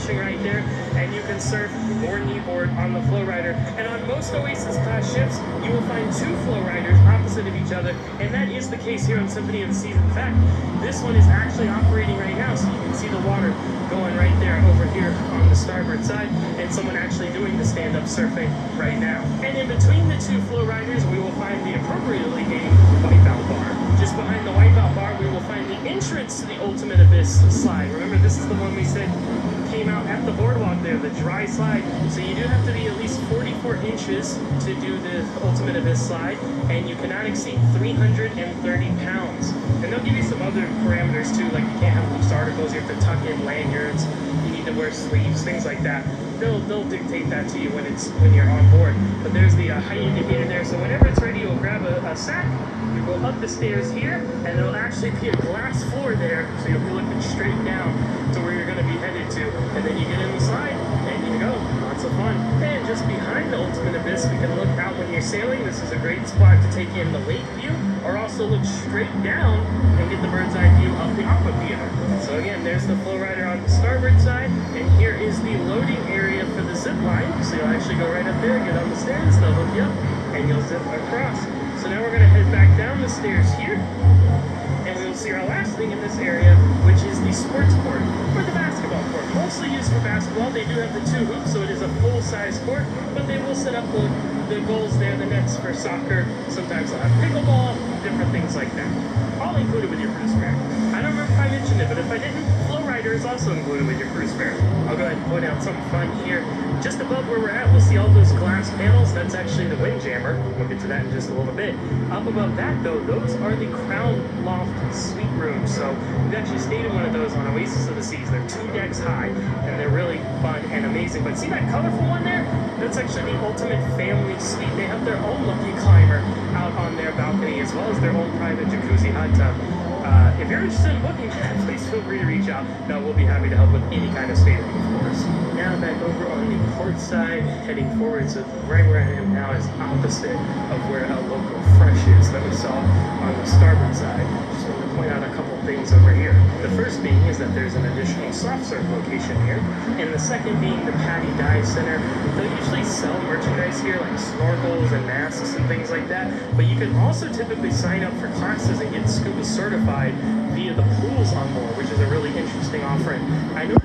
fishing right there, and you can surf or kneeboard on the flow rider. And on most Oasis class ships, you will find two flow riders opposite of each other, and that is the case here on Symphony of the Seas. In fact, this one is actually operating right now, so you can see the water going right there over here on the starboard side, and someone actually doing the stand-up surfing right now. And in between the two flow riders, we will find the appropriately named wipeout bar. Just behind the wipeout bar, we will find the entrance to the Ultimate Abyss slide. Remember, this is the one we said came out at the boardwalk there, the dry slide. So you do have to be at least 44 inches to do the Ultimate Abyss slide, and you cannot exceed 330 pounds. And they'll give you some other parameters too, like you can't have loose articles, you have to tuck in lanyards, you need to wear sleeves, things like that. They'll dictate that to you when you're on board. But there's the height indicator there, so whenever it's ready, you'll grab a sack, you go up the stairs here, and there'll actually be a glass floor there, so you'll be looking straight down to where you're going to be headed to, and then you get in the slide, and you go. Lots of fun. And just behind the Ultimate Abyss, we can look out when you're sailing. This is a great spot to take in the lake view, or also look straight down and get the bird's eye view of the aqua theater. So again, there's the flow rider on the starboard side, and here is the loading area for the zip line. So you'll actually go right up there, get on the stairs, they'll hook you up, and you'll zip across. So now we're going to head back down the stairs here, and we will see our last thing in this area, which is the sports court, or the basketball court. Mostly used for basketball. They do have the 2 hoops, so it is a full-size court, but they will set up the goals there, the nets for soccer. Sometimes they'll have pickleball, different things like that. All included with your cruise fare. I don't remember if I mentioned it, but if I didn't, flow rider is also included with your cruise fare. I'll go ahead and point out something fun here. Just above where we're at, we'll see all those glass panels. That's actually the windjammer. We'll get to that in just a little bit. Up above that, though, those are the Crown Loft suite rooms. So we've actually stayed in one of those on Oasis of the Seas. They're 2 decks high, and they're really fun and amazing. But see that colorful one there? That's actually the Ultimate Family Suite. They have their own lucky climber out on their balcony, as well as their own private jacuzzi hot tub. If you're interested in booking that, please feel free to reach out. No, we'll be happy to help with any kind of stateroom, of course. Now back over on the port side, heading forward, so right where I am now is opposite of where our local fresh is that we saw on the starboard side. Just want to point out a couple things over here. The first being is that there's an additional soft surf location here, and the second being the Paddy Dive Center. They'll usually sell merchandise here like snorkels and masks and things like that, but you can also typically sign up for classes and get Csupo certified via the pools on board, which is a really interesting offering. I noticed